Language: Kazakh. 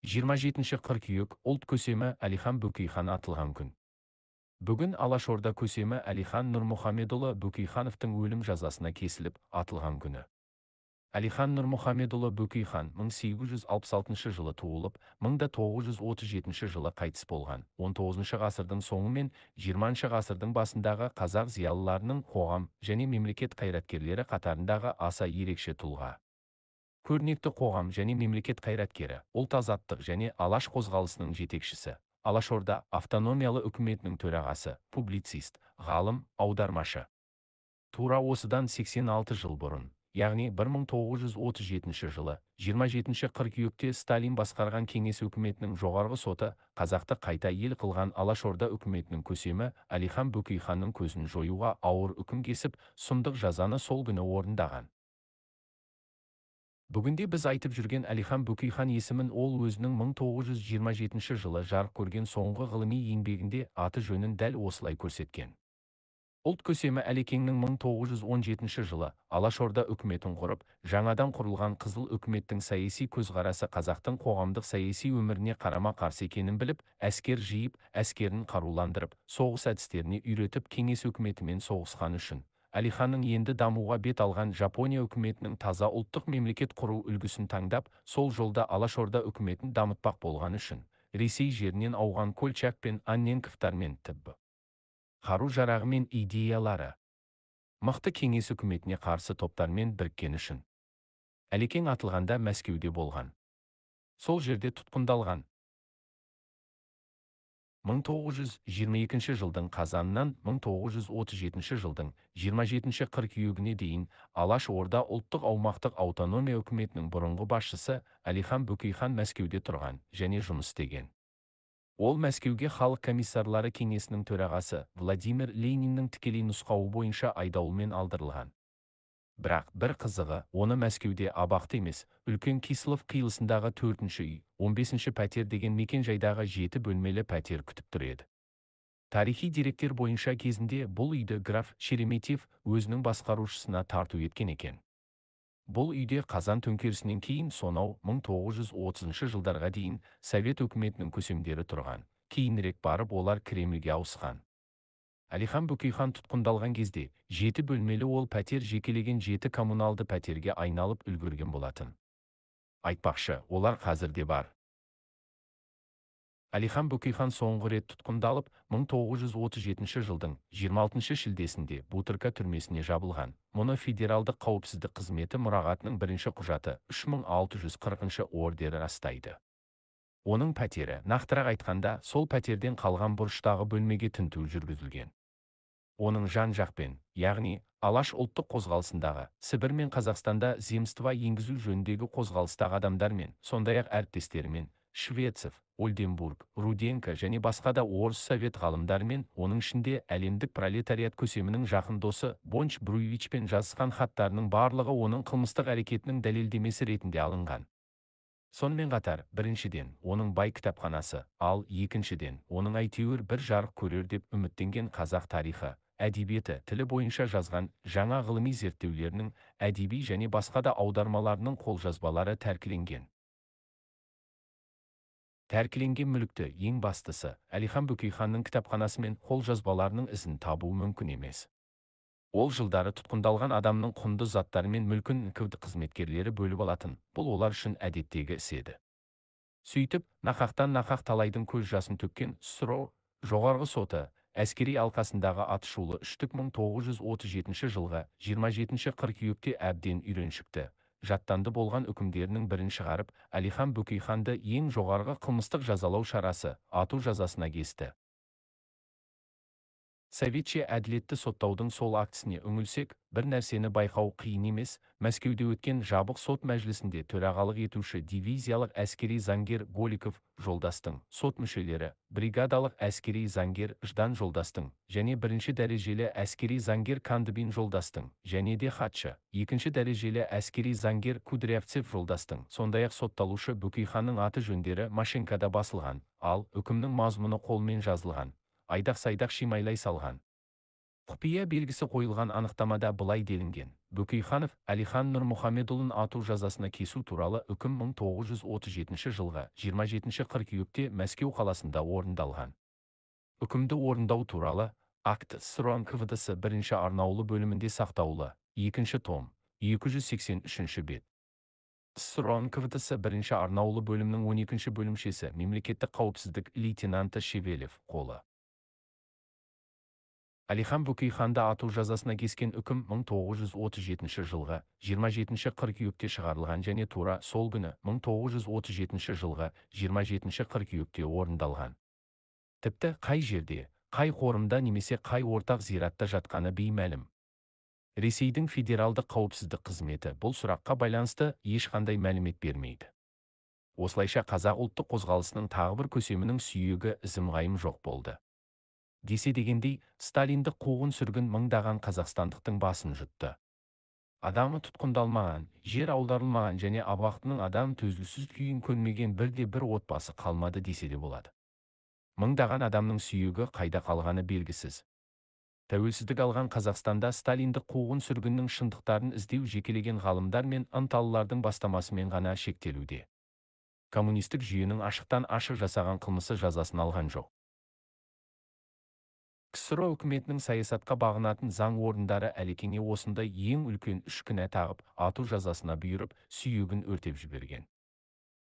27 қыркүйек ұлт көсемі Әлихан Бөкейхан атылған күн. Бүгін Алашорда көсемі Әлихан Нұрмұхамедұлы Бөкейхановтың өлім жазасына кесіліп атылған күні. Әлихан Нұрмұхамедұлы Бөкейхан 1866 жылы туылып, 1937 жылы қайтыс болған. 19 ғасырдың соңы мен 20 ғасырдың басындағы қазақ зиялыларының қоғам және мемлекет қайраткерлері қатарындағы аса ерекше тұлға. Көрнекті қоғам және мемлекет қайраткері, ұлт-азаттық және алаш қозғалысының жетекшісі, Алашорда автономиялы үкіметінің төрағасы, публицист, ғалым, аудармашы. Тура осыдан 86 жыл бұрын, яғни 1937 жылы, 27 қыркүйекте Сталин басқарған кеңес үкіметінің жоғарғы соты қазақты қайта ел қылған Алашорда үкіметінің көсемі Әлихан Бөкейханның көзін жоюға ауыр үкім кесіп, сұмдық жазаны сол күні орындаған. Бүгінде біз айтып жүрген Әлихан Бөкейхан есімін ол өзінің 1927 жылы жарық көрген соңғы ғылыми еңбегінде аты жөнін дәл осылай көрсеткен. Ұлт көсемі Әлекеңнің 1917 жылы Алашорда үкіметін құрып, жаңадан құрылған Қызыл үкіметтің саяси көзқарасы қазақтың қоғамдық саяси өміріне қарама-қарсы екенін біліп, әскер жиып, әскерін қаруландырып, соғыс әдістеріне үйретіп кеңес үкіметімен соғысқан үшін. Әлиханның енді дамуға бет алған Жапония үкіметінің таза ұлттық мемлекет құру үлгісін таңдап, сол жолда Алашорда үкіметін дамытпақ болған үшін. Ресей жерінен ауған Колчак пен Анненковтармен тібі қару-жарағы мен идеялары мықты кеңес үкіметіне қарсы топтармен біріккен үшін. Әлекең атылғанда Мәскеуде болған. Сол жерде тұтқындалған. 1922 жылдың қазанынан 1937 жылдың 27 қыркүйегіне дейін Алашорда ұлттық аумақтық автономия үкіметінің бұрынғы басшысы Әлихан Бөкейхан Мәскеуде тұрған және жұмыс істеген. Ол Мәскеуге халық комиссарлары кеңесінің төрағасы Владимир Лениннің тікелей нұсқауы бойынша айдауылмен алдырылған. Бірақ бір қызығы, оны Мәскеуде абақты емес, үлкен Кислов қиылысындағы 4-ші үй, 15-ші пәтер деген мекен жайдағы 7 бөлмелі пәтер күтіп тұр еді. Тарихи деректер бойынша кезінде бұл үйді граф Шереметьев өзінің басқарушысына тарту еткен екен. Бұл үйде қазан төңкерісінен кейін сонау 1930 жылдарға дейін Совет үкіметінің көсемдері тұрған. Кейінірек барып олар Кремльге ауысқан. Әлихан Бөкейхан тұтқындалған кезде 7 бөлмелі ол пәтер жекелеген 7 коммуналды пәтерге айналып үлгерген болатын. Айтпақшы, олар қазірде бар. Әлихан Бөкейхан соңғы рет тұтқындалып, 1937 жылдың 26 шілдесінде Бутырка түрмесіне жабылған. Мұны Федералдық қауіпсіздік қызметі мұрағатының бірінші құжаты 3640 ордері растайды. Оның пәтері, нақтырақ айтқанда, сол пәтерден қалған бұрыштағы бөлмеге тінту жүргізілген. Оның жан-жақпен, яғни Алаш ұлттық қозғалысындағы, Сібір мен Қазақстанда земства енгізу жөніндегі қозғалыстағы адамдармен, сондай-ақ әріптестерімен, Швецов, Ольденбург, Руденко және басқа да орыс совет ғалымдарымен, оның ішінде әлемдік пролетариат көсемінің жақын досы Бонч Бруевичпен жазысқан хаттарының барлығы оның қылмыстық әрекетінің дәлелдемесі ретінде алынған. Сонымен қатар, біріншіден, оның бай кітапханасы, ал екіншіден, оның әйтеуір бір жарық көрер деп үміттенген қазақ тарихы, әдебиеті, тілі бойынша жазған жаңа ғылыми зерттеулерінің, әдеби және басқа да аудармаларының қолжазбалары тәркіленген. Тәркіленген мүлікті ең бастысы, Әлихан Бөкейханның кітапханасы мен қолжазбаларының ізін табу мүмкін емес. Ол жылдары тұтқындалған адамның құнды заттары мен мүлкін НКВД қызметкерлері бөліп алатын, бұл олар үшін әдеттегі іс еді. Сөйтіп, нақақтан нақақ талайдың көз жасын төккен СССР жоғарғы соты, әскери алқасындағы атышулы үштік 1937 жылғы 27 қыркүйекте әбден үйреншікті, жаттанды болған үкімдерінің бірін шығарып, Әлихан Бөкейханды ең жоғарғы қылмыстық жазалау шарасы, ату жазасына кесті. Советше әділетті соттаудың сол актісіне үңілсек, бір нәрсені байқау қиын емес, Мәскеуде өткен жабық сот мәжілісінде төрағалық етуші дивизиялық әскери заңгер Голиков Жолдастың, сот мүшелері, бригадалық әскери заңгер Ждан Жолдастың, және бірінші дәрежелі әскери заңгер Кандыбин Жолдастың, және де хатшы, екінші дәрежелі әскери заңгер Кудрявцев Жолдастың, сондай-ақ сотталушы Бөкейханның аты жөндері машинкада басылған, ал үкімнің мазмұны қолмен жазылған. Айдақ-сайдақ шимайлай салған. Құпия белгісі қойылған анықтамада былай делінген: Бөкейханов Әлихан Нұрмұхамедұлын ату жазасына кесу туралы үкім 1937 жылғы 27 қыркүйекте Мәскеу қаласында орындалған. Үкімді орындау туралы акт СССР НКВД-сі бірінші арнаулы бөлімінде сақтаулы. 2 том, 283 бет. СССР НКВД-сі бірінші арнаулы бөлімнің 12 бөлімшесі мемлекеттік қауіпсіздік лейтенанты Шевелев қолы. Әлихан Бөкейханды ату жазасына кескен үкім 1937 жылғы 27 қыркүйекте шығарылған және тура сол күні 1937 жылғы 27 қыркүйекте орындалған. Тіпті қай жерде, қай қорымда немесе қай ортақ зиратта жатқаны беймәлім. Ресейдің федералдық қауіпсіздік қызметі бұл сұраққа байланысты ешқандай мәлімет бермейді. Осылайша қазақ ұлттық қозғалысының тағы бір көсемінің сүйегі ізім-ғайым жоқ болды. Десе дегендей, сталиндік қуғын-сүргін мыңдаған қазақстандықтың басын жұтты. Адамы тұтқындалмаған, жер аударылмаған және абақтының адам төзгісіз күйін көрмеген бірде-бір отбасы қалмады десе де болады. Мыңдаған адамның сүйегі қайда қалғаны белгісіз. Тәуелсіздік алған Қазақстанда сталиндік қуғын-сүргіннің шындықтарын іздеу жекелеген ғалымдар мен ынталылардың бастамасымен ғана шектелуде. Коммунистік жүйенің ашықтан ашық жасаған қылмысы жазасын алған жоқ. КСР үкіметінің саясатқа бағынатын заң орындары Әлекеңе осындай ең үлкен 3 кінә тағып, ату жазасына бұйырып, сүйегін өртеп жіберген.